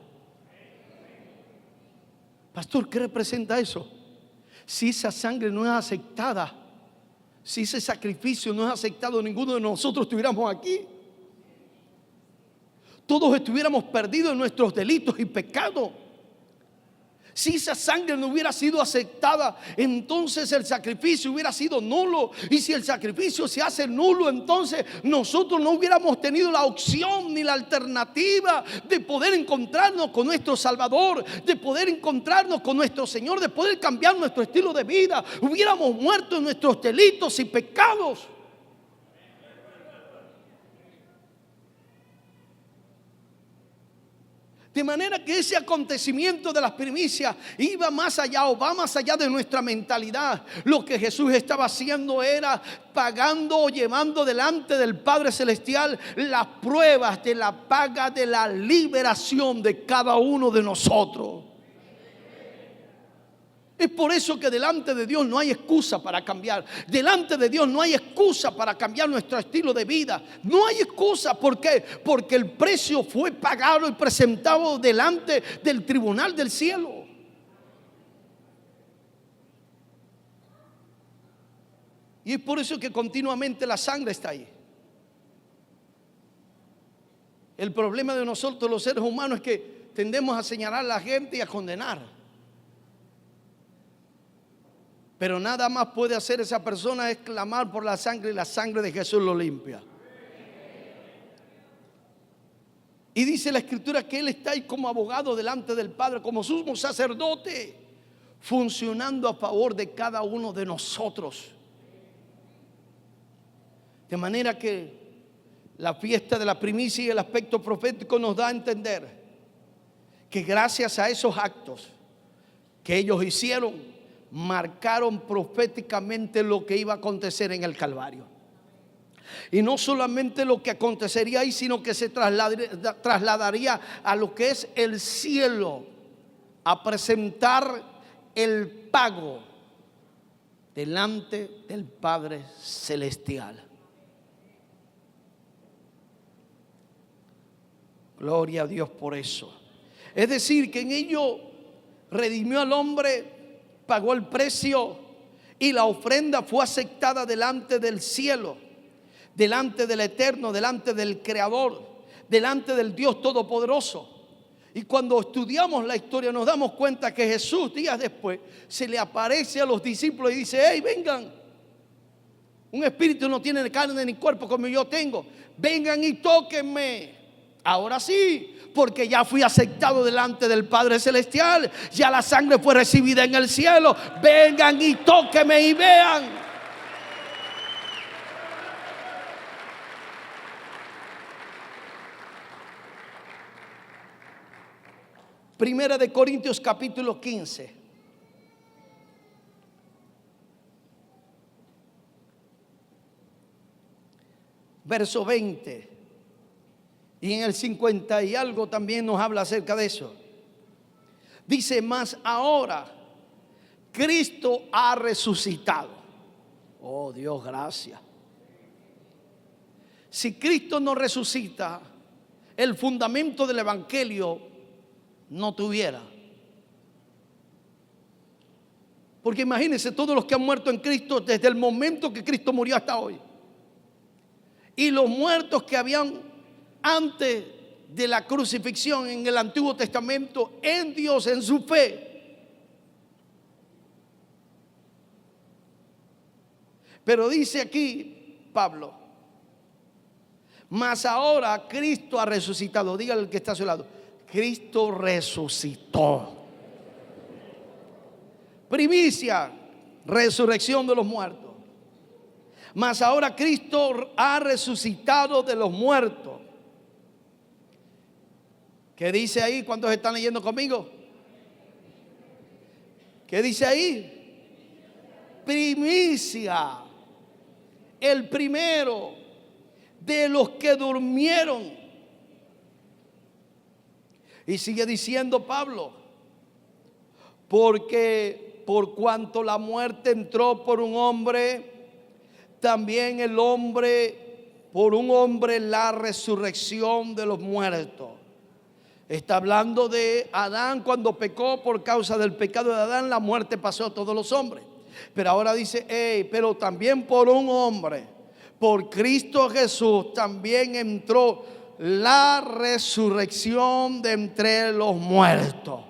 Pastor, ¿qué representa eso? Si esa sangre no es aceptada, si ese sacrificio no es aceptado, ninguno de nosotros estuviéramos aquí. Todos estuviéramos perdidos en nuestros delitos y pecados. Si esa sangre no hubiera sido aceptada, entonces el sacrificio hubiera sido nulo. Y si el sacrificio se hace nulo, entonces nosotros no hubiéramos tenido la opción ni la alternativa de poder encontrarnos con nuestro Salvador, de poder encontrarnos con nuestro Señor, de poder cambiar nuestro estilo de vida. Hubiéramos muerto en nuestros delitos y pecados. De manera que ese acontecimiento de las primicias iba más allá, o va más allá de nuestra mentalidad. Lo que Jesús estaba haciendo era pagando o llevando delante del Padre Celestial las pruebas de la paga de la liberación de cada uno de nosotros. Es por eso que delante de Dios no hay excusa para cambiar. Delante de Dios no hay excusa para cambiar nuestro estilo de vida. No hay excusa. ¿Por qué? Porque el precio fue pagado y presentado delante del tribunal del cielo. Y es por eso que continuamente la sangre está ahí. El problema de nosotros los seres humanos es que tendemos a señalar a la gente y a condenar. Pero nada más puede hacer esa persona es clamar por la sangre, y la sangre de Jesús lo limpia. Y dice la Escritura que Él está ahí como abogado delante del Padre, como sumo sacerdote, funcionando a favor de cada uno de nosotros. De manera que la fiesta de la primicia y el aspecto profético nos da a entender que gracias a esos actos que ellos hicieron, marcaron proféticamente lo que iba a acontecer en el Calvario. Y no solamente lo que acontecería ahí, sino que se trasladaría a lo que es el cielo, a presentar el pago delante del Padre Celestial. Gloria a Dios por eso. Es decir, que en ello redimió al hombre, pagó el precio, y la ofrenda fue aceptada delante del cielo, delante del Eterno, delante del Creador, delante del Dios Todopoderoso. Y cuando estudiamos la historia nos damos cuenta que Jesús, días después, se le aparece a los discípulos y dice: hey, vengan, un espíritu no tiene carne ni cuerpo como yo tengo, vengan y tóquenme. Ahora sí, porque ya fui aceptado delante del Padre Celestial, ya la sangre fue recibida en el cielo. Vengan y tóquenme y vean. Primera de Corintios capítulo 15. Verso 20. Y en el 50 y algo también nos habla acerca de eso. Dice: mas ahora Cristo ha resucitado. Oh Dios, gracias. Si Cristo no resucita, el fundamento del evangelio no tuviera. Porque imagínense todos los que han muerto en Cristo desde el momento que Cristo murió hasta hoy. Y los muertos que habían antes de la crucifixión en el Antiguo Testamento en Dios, en su fe. Pero dice aquí Pablo, mas ahora Cristo ha resucitado. Dígale al que está a su lado, Cristo resucitó. Primicia, resurrección de los muertos. Mas ahora Cristo ha resucitado de los muertos. ¿Qué dice ahí? ¿Cuántos están leyendo conmigo? ¿Qué dice ahí? Primicia. El primero de los que durmieron. Y sigue diciendo Pablo, porque por cuanto la muerte entró por un hombre, también el hombre, por un hombre, la resurrección de los muertos. Está hablando de Adán cuando pecó. Por causa del pecado de Adán, la muerte pasó a todos los hombres. Pero ahora dice, pero también por un hombre, por Cristo Jesús, también entró la resurrección de entre los muertos.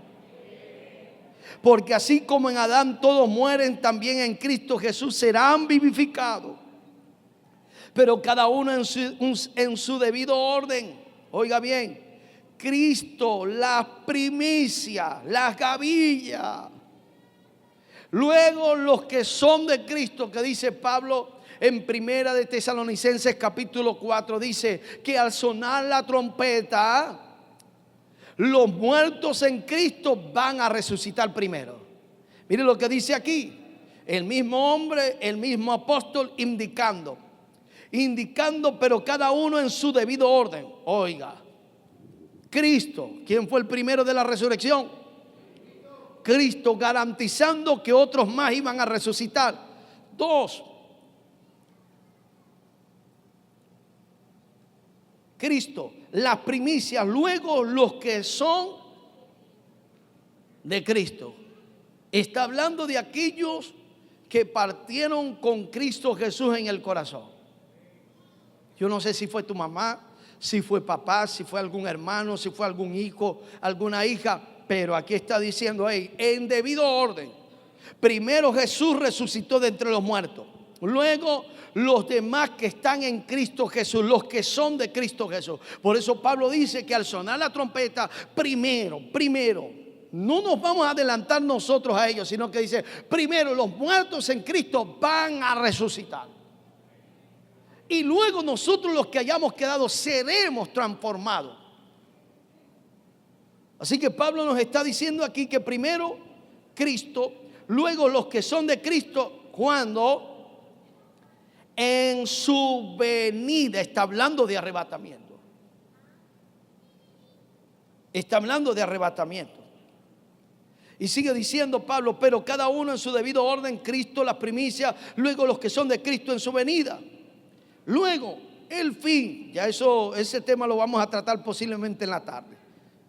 Porque así como en Adán todos mueren, también en Cristo Jesús serán vivificados. Pero cada uno en su debido orden. Oiga bien, Cristo, las primicias, las gavillas. Luego los que son de Cristo, que dice Pablo en Primera de Tesalonicenses capítulo 4, dice que al sonar la trompeta, los muertos en Cristo van a resucitar primero. Mire lo que dice aquí, el mismo hombre, el mismo apóstol indicando, pero cada uno en su debido orden. Oiga, Cristo, ¿quién fue el primero de la resurrección? Cristo, garantizando que otros más iban a resucitar. 2, Cristo, las primicias, luego los que son de Cristo. Está hablando de aquellos que partieron con Cristo Jesús en el corazón. Yo no sé si fue tu mamá, si fue papá, si fue algún hermano, si fue algún hijo, alguna hija, pero aquí está diciendo, en debido orden. Primero Jesús resucitó de entre los muertos. Luego los demás que están en Cristo Jesús, los que son de Cristo Jesús. Por eso Pablo dice que al sonar la trompeta, primero, no nos vamos a adelantar nosotros a ellos, sino que dice, primero los muertos en Cristo van a resucitar. Y luego nosotros los que hayamos quedado seremos transformados. Así que Pablo nos está diciendo aquí que primero Cristo, luego los que son de Cristo, cuando en su venida, está hablando de arrebatamiento. Está hablando de arrebatamiento. Y sigue diciendo Pablo, pero cada uno en su debido orden, Cristo las primicias, luego los que son de Cristo en su venida. Luego, el fin, ya ese tema lo vamos a tratar posiblemente en la tarde.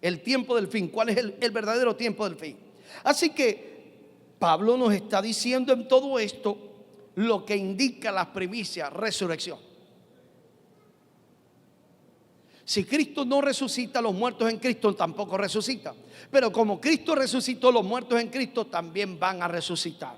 El tiempo del fin, ¿cuál es el verdadero tiempo del fin? Así que Pablo nos está diciendo en todo esto lo que indica las primicias, resurrección. Si Cristo no resucita, los muertos en Cristo tampoco resucitan. Pero como Cristo resucitó, los muertos en Cristo también van a resucitar.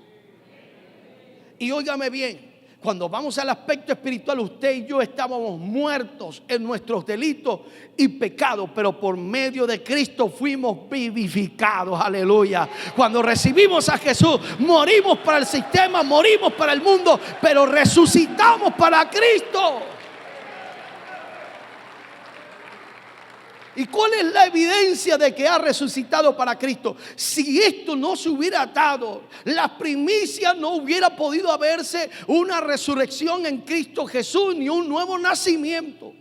Y óigame bien, cuando vamos al aspecto espiritual, usted y yo estábamos muertos en nuestros delitos y pecados, pero por medio de Cristo fuimos vivificados, aleluya. Cuando recibimos a Jesús, morimos para el sistema, morimos para el mundo, pero resucitamos para Cristo. ¿Y cuál es la evidencia de que ha resucitado para Cristo? Si esto no se hubiera dado, las primicias, no hubiera podido haberse una resurrección en Cristo Jesús ni un nuevo nacimiento.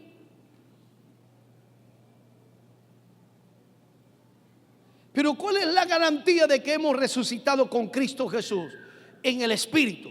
Pero ¿cuál es la garantía de que hemos resucitado con Cristo Jesús? En el Espíritu.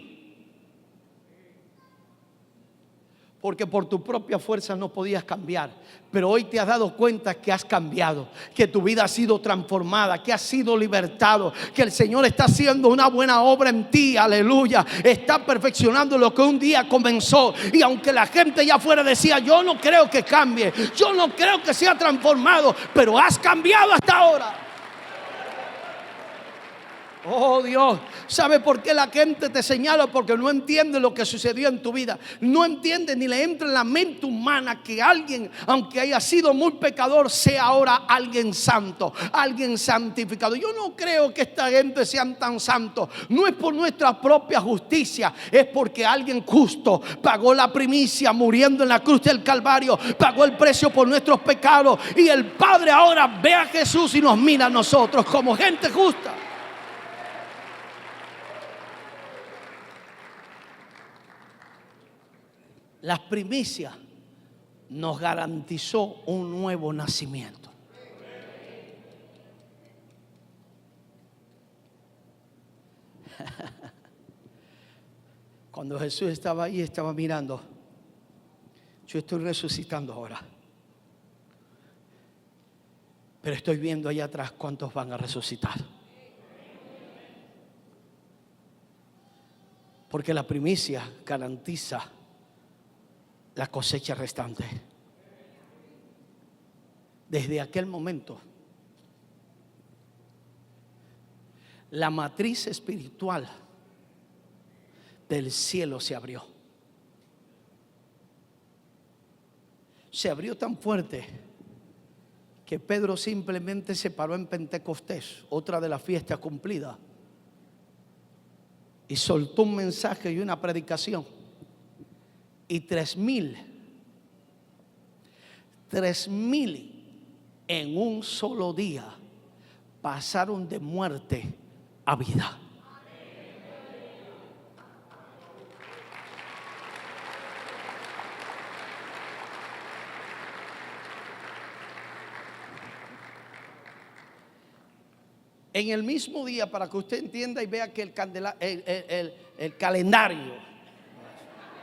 porque por tu propia fuerza no podías cambiar. Pero hoy te has dado cuenta que has cambiado, que tu vida ha sido transformada, que has sido libertado, que el Señor está haciendo una buena obra en ti, aleluya. Está perfeccionando lo que un día comenzó. Y aunque la gente ya afuera decía: yo no creo que cambie, yo no creo que sea transformado, pero has cambiado hasta ahora. Oh Dios, ¿sabe por qué la gente te señala? Porque no entiende lo que sucedió en tu vida. No entiende ni le entra en la mente humana que alguien, aunque haya sido muy pecador, sea ahora alguien santo, alguien santificado. Yo no creo que esta gente sean tan santos. No es por nuestra propia justicia, es porque alguien justo pagó la primicia muriendo en la cruz del Calvario, pagó el precio por nuestros pecados. Y el Padre ahora ve a Jesús y nos mira a nosotros como gente justa. Las primicias nos garantizó un nuevo nacimiento. Cuando Jesús estaba ahí, estaba mirando: yo estoy resucitando ahora, pero estoy viendo allá atrás cuántos van a resucitar. Porque la primicia garantiza la cosecha restante. Desde aquel momento, la matriz espiritual del cielo se abrió. Se abrió tan fuerte que Pedro simplemente se paró en Pentecostés, otra de las fiestas cumplidas, y soltó un mensaje y una predicación. Y 3,000 en un solo día pasaron de muerte a vida. En el mismo día, para que usted entienda y vea que el calendario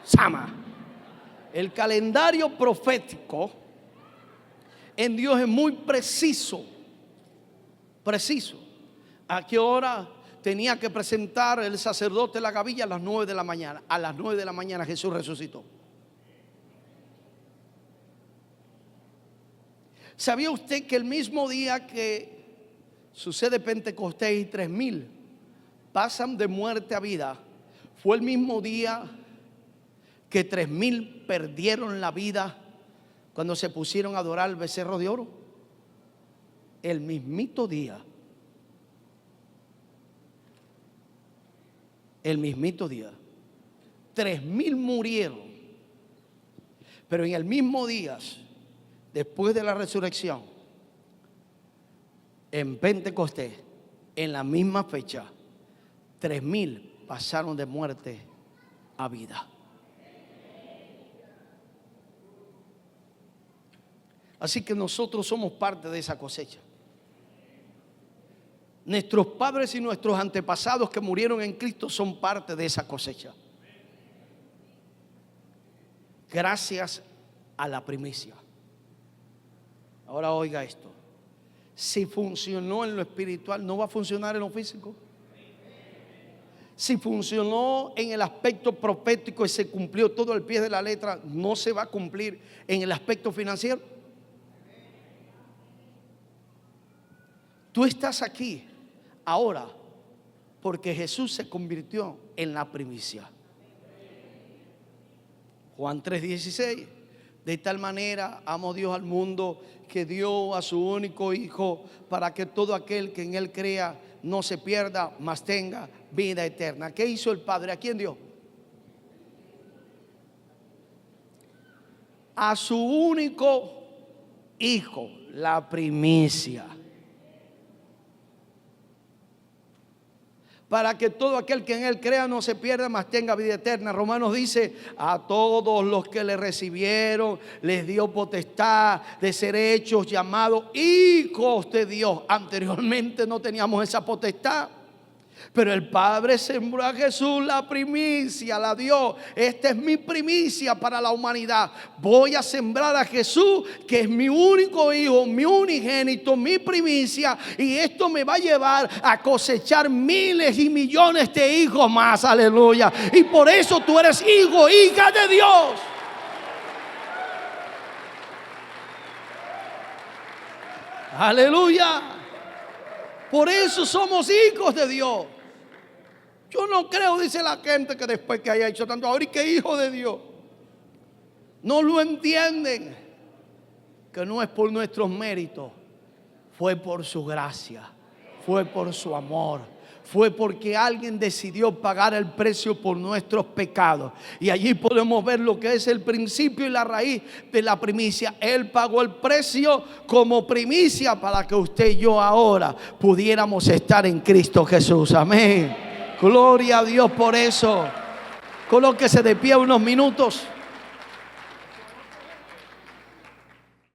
Sama, el calendario profético en Dios es muy preciso. ¿A qué hora tenía que presentar el sacerdote la gavilla? A las 9 de la mañana. A las 9 de la mañana Jesús resucitó. ¿Sabía usted que el mismo día que sucede Pentecostés y 3,000 pasan de muerte a vida, fue el mismo día que 3,000 perdieron la vida cuando se pusieron a adorar al becerro de oro? El mismito día. El mismito día. 3,000 murieron. Pero en el mismo día, después de la resurrección, en Pentecostés, en la misma fecha, 3,000 pasaron de muerte a vida. Así que nosotros somos parte de esa cosecha. Nuestros padres y nuestros antepasados que murieron en Cristo son parte de esa cosecha. Gracias a la primicia. Ahora oiga esto. Si funcionó en lo espiritual, ¿no va a funcionar en lo físico? Si funcionó en el aspecto profético y se cumplió todo al pie de la letra, ¿no se va a cumplir en el aspecto financiero? Tú estás aquí ahora porque Jesús se convirtió en la primicia. Juan 3:16. De tal manera amó Dios al mundo que dio a su único Hijo, para que todo aquel que en Él crea no se pierda, mas tenga vida eterna. ¿Qué hizo el Padre? ¿A quién dio? A su único Hijo, la primicia. Para que todo aquel que en Él crea no se pierda, mas tenga vida eterna. Romanos dice: a todos los que le recibieron les dio potestad de ser hechos llamados hijos de Dios. Anteriormente no teníamos esa potestad. Pero el Padre sembró a Jesús la primicia, la dio. Esta es mi primicia para la humanidad. Voy a sembrar a Jesús, que es mi único hijo, mi unigénito, mi primicia. Y esto me va a llevar a cosechar miles y millones de hijos más. Aleluya. Y por eso tú eres hijo, hija de Dios. Aleluya. Por eso somos hijos de Dios. Yo no creo, dice la gente, que después que haya hecho tanto, ahora y que hijo de Dios. No lo entienden. Que no es por nuestros méritos. Fue por su gracia. Fue por su amor. Fue porque alguien decidió pagar el precio por nuestros pecados. Y allí podemos ver lo que es el principio y la raíz de la primicia. Él pagó el precio como primicia para que usted y yo ahora pudiéramos estar en Cristo Jesús. Amén. Gloria a Dios por eso. Colóquese de pie unos minutos.